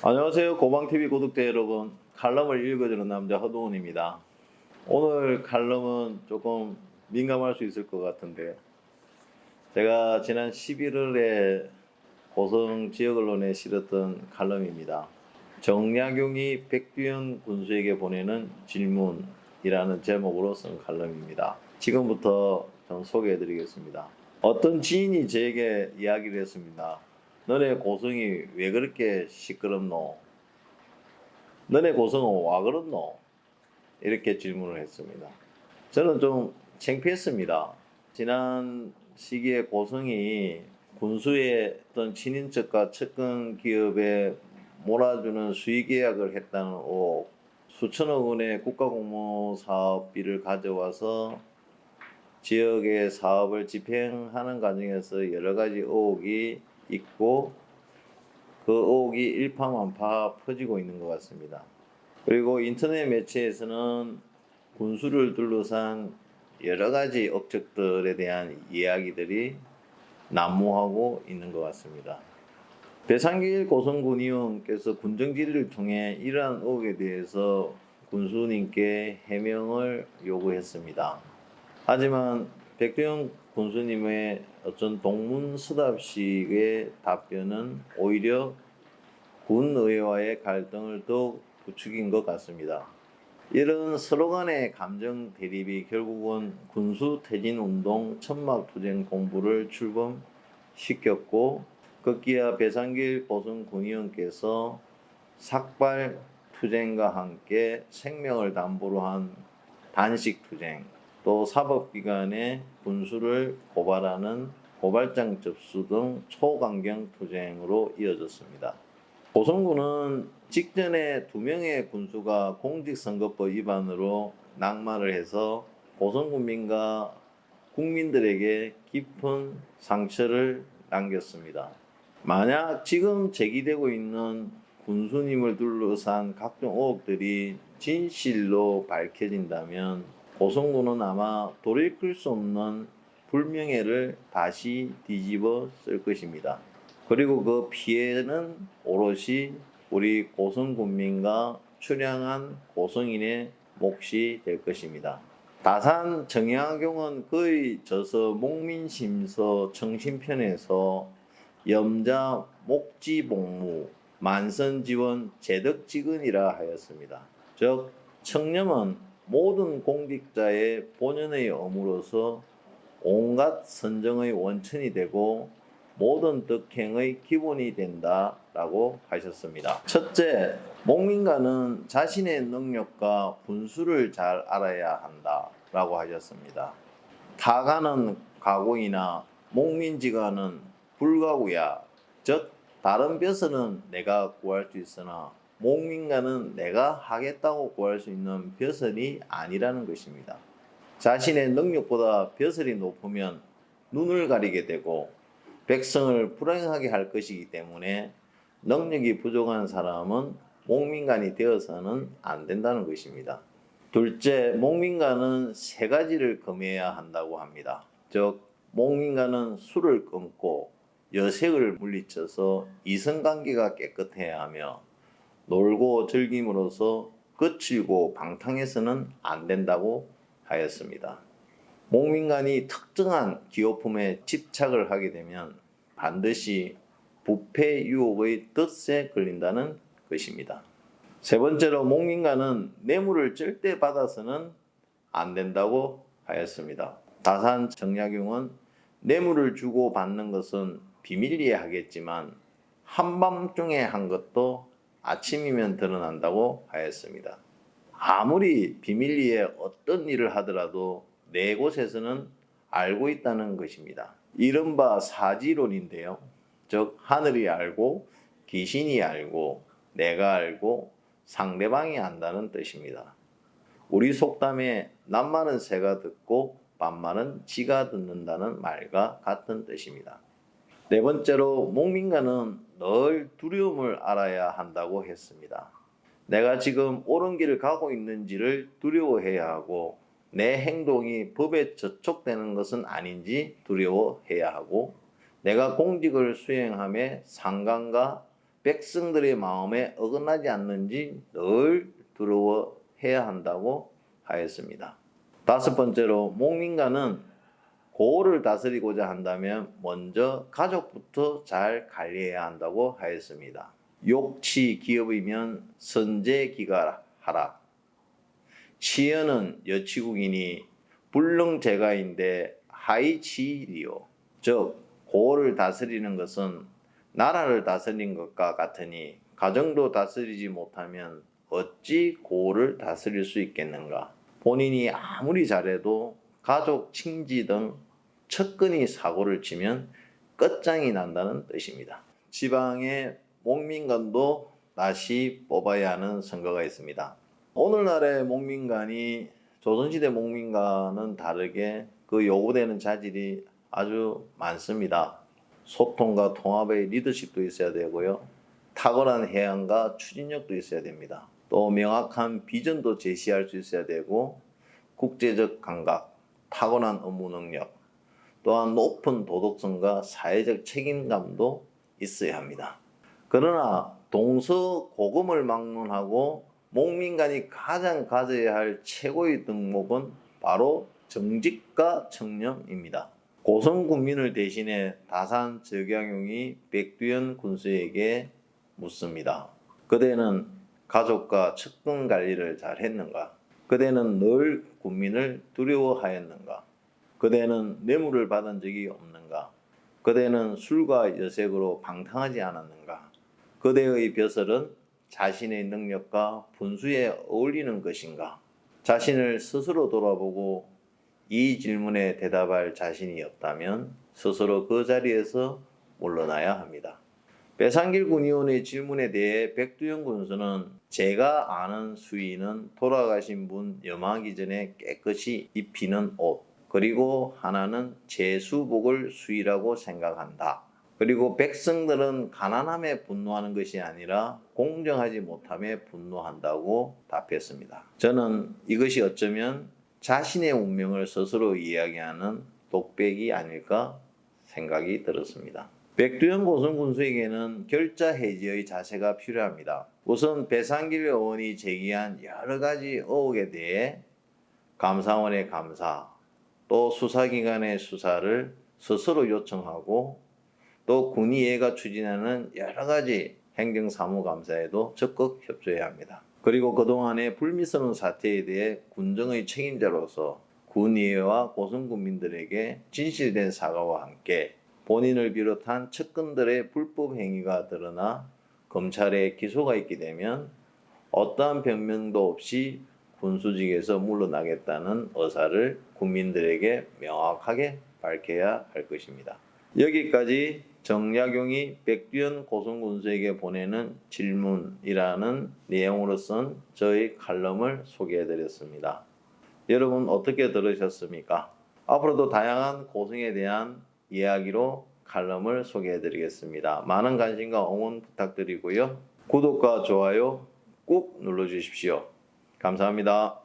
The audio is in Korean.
안녕하세요. 고방TV 구독자 여러분. 칼럼을 읽어주는 남자 허동훈입니다. 오늘 칼럼은 조금 민감할 수 있을 것 같은데, 제가 지난 11월에 고성 지역 언론에 실었던 칼럼입니다. 정약용이 백두현 군수에게 보내는 질문이라는 제목으로 쓴 칼럼입니다. 지금부터 좀 소개해 드리겠습니다. 어떤 지인이 저에게 이야기를 했습니다. 너네 고성이 왜 그렇게 시끄럽노? 너네 고성은 와 그렇노? 이렇게 질문을 했습니다. 저는 좀 창피했습니다. 지난 시기에 고성이 군수의 어떤 친인척과 측근 기업에 몰아주는 수의 계약을 했다는 의혹, 수천억 원의 국가공모 사업비를 가져와서 지역의 사업을 집행하는 과정에서 여러 가지 의혹이 있고 그 의혹이 일파만파 퍼지고 있는 것 같습니다. 그리고 인터넷 매체에서는 군수를 둘러싼 여러 가지 업적들에 대한 이야기들이 난무하고 있는 것 같습니다. 배상길 고성군의원께서 군정질의를 통해 이러한 의혹에 대해서 군수님께 해명을 요구했습니다. 하지만 백두현 군수님의 어떤 동문서답식의 답변은 오히려 군의회와의 갈등을 더욱 부추긴 것 같습니다. 이런 서로 간의 감정 대립이 결국은 군수 퇴진 운동 천막투쟁 공부를 출범시켰고, 급기야 배상길 고성 군의원께서 삭발 투쟁과 함께 생명을 담보로 한 단식 투쟁, 또 사법기관의 군수를 고발하는 고발장 접수 등 초강경 투쟁으로 이어졌습니다. 고성군은 직전에 2명의 군수가 공직선거법 위반으로 낙마를 해서 고성군민과 국민들에게 깊은 상처를 남겼습니다. 만약 지금 제기되고 있는 군수님을 둘러싼 각종 의혹들이 진실로 밝혀진다면 고성군은 아마 돌이킬 수 없는 불명예를 다시 뒤집어 쓸 것입니다. 그리고 그 피해는 오롯이 우리 고성군민과 출향한 고성인의 몫이 될 것입니다. 다산 정약용은 그의 저서 목민심서 청신편에서 염자 목지복무 만선지원 제덕지근이라 하였습니다. 즉 청렴은 모든 공직자의 본연의 의무로서 온갖 선정의 원천이 되고 모든 덕행의 기본이 된다라고 하셨습니다. 첫째, 목민가는 자신의 능력과 분수를 잘 알아야 한다라고 하셨습니다. 타가는 가고이나 목민지가는 불가구야. 즉 다른 벼슬은 내가 구할 수 있으나 목민가는 내가 하겠다고 구할 수 있는 벼슬이 아니라는 것입니다. 자신의 능력보다 벼슬이 높으면 눈을 가리게 되고 백성을 불행하게 할 것이기 때문에 능력이 부족한 사람은 목민간이 되어서는 안 된다는 것입니다. 둘째, 목민간은 3가지를 금해야 한다고 합니다. 즉 목민간은 술을 끊고 여색을 물리쳐서 이성관계가 깨끗해야 하며 놀고 즐김으로써 거칠고 방탕해서는 안 된다고 하였습니다. 목민간이 특정한 기호품에 집착을 하게 되면 반드시 부패 유혹의 덫에 걸린다는 것입니다. 세 번째로 목민간은 뇌물을 절대 받아서는 안 된다고 하였습니다. 다산 정약용은 뇌물을 주고 받는 것은 비밀리에 하겠지만 한밤중에 한 것도 아침이면 드러난다고 하였습니다. 아무리 비밀리에 어떤 일을 하더라도 네 곳에서는 알고 있다는 것입니다. 이른바 사지론인데요. 즉 하늘이 알고 귀신이 알고 내가 알고 상대방이 안다는 뜻입니다. 우리 속담에 낱말은 새가 듣고 반말은 지가 듣는다는 말과 같은 뜻입니다. 네 번째로 목민가는 늘 두려움을 알아야 한다고 했습니다. 내가 지금 옳은 길을 가고 있는지를 두려워해야 하고 내 행동이 법에 저촉되는 것은 아닌지 두려워해야 하고 내가 공직을 수행함에 상관과 백성들의 마음에 어긋나지 않는지 늘 두려워해야 한다고 하였습니다. 다섯 번째로 목민가는 고을을 다스리고자 한다면 먼저 가족부터 잘 관리해야 한다고 하였습니다. 욕치 기업이면 선제기가하라. 치연은 여치국이니 불능제가인데 하이치리요. 즉 고을을 다스리는 것은 나라를 다스리는 것과 같으니 가정도 다스리지 못하면 어찌 고을을 다스릴 수 있겠는가. 본인이 아무리 잘해도 가족, 친지 등 척근이 사고를 치면 끝장이 난다는 뜻입니다. 지방의 목민관도 다시 뽑아야 하는 선거가 있습니다. 오늘날의 목민관이 조선시대 목민관은 다르게 그 요구되는 자질이 아주 많습니다. 소통과 통합의 리더십도 있어야 되고요. 탁월한 해안과 추진력도 있어야 됩니다. 또 명확한 비전도 제시할 수 있어야 되고 국제적 감각, 타고난 업무 능력, 또한 높은 도덕성과 사회적 책임감도 있어야 합니다. 그러나 동서고금을 막론하고 목민관이 가장 가져야 할 최고의 덕목은 바로 정직과 청렴입니다. 고성 군민을 대신해 다산 저경용이 백두현 군수에게 묻습니다. 그대는 가족과 측근 관리를 잘 했는가? 그대는 늘 군민을 두려워하였는가? 그대는 뇌물을 받은 적이 없는가? 그대는 술과 여색으로 방탕하지 않았는가? 그대의 벼슬은 자신의 능력과 분수에 어울리는 것인가? 자신을 스스로 돌아보고 이 질문에 대답할 자신이 없다면 스스로 그 자리에서 물러나야 합니다. 배상길 군의원의 질문에 대해 백두현 군수는 제가 아는 수의는 돌아가신 분 염하기 전에 깨끗이 입히는 옷, 그리고 하나는 제수복을 수의라고 생각한다. 그리고 백성들은 가난함에 분노하는 것이 아니라 공정하지 못함에 분노한다고 답했습니다. 저는 이것이 어쩌면 자신의 운명을 스스로 이야기하는 독백이 아닐까 생각이 들었습니다. 백두현 고성 군수에게는 결자 해지의 자세가 필요합니다. 우선 배상길 의원이 제기한 여러 가지 의혹에 대해 감사원의 감사, 또 수사기관의 수사를 스스로 요청하고 또 군의회가 추진하는 여러 가지 행정사무감사에도 적극 협조해야 합니다. 그리고 그동안의 불미스러운 사태에 대해 군정의 책임자로서 군의회와 고성군민들에게 진실된 사과와 함께 본인을 비롯한 측근들의 불법 행위가 드러나 검찰에 기소가 있게 되면 어떠한 변명도 없이 군수직에서 물러나겠다는 의사를 국민들에게 명확하게 밝혀야 할 것입니다. 여기까지 정약용이 백두현 고성군수에게 보내는 질문이라는 내용으로 쓴 저의 칼럼을 소개해드렸습니다. 여러분 어떻게 들으셨습니까? 앞으로도 다양한 고성에 대한 이야기로 칼럼을 소개해드리겠습니다. 많은 관심과 응원 부탁드리고요. 구독과 좋아요 꾹 눌러주십시오. 감사합니다.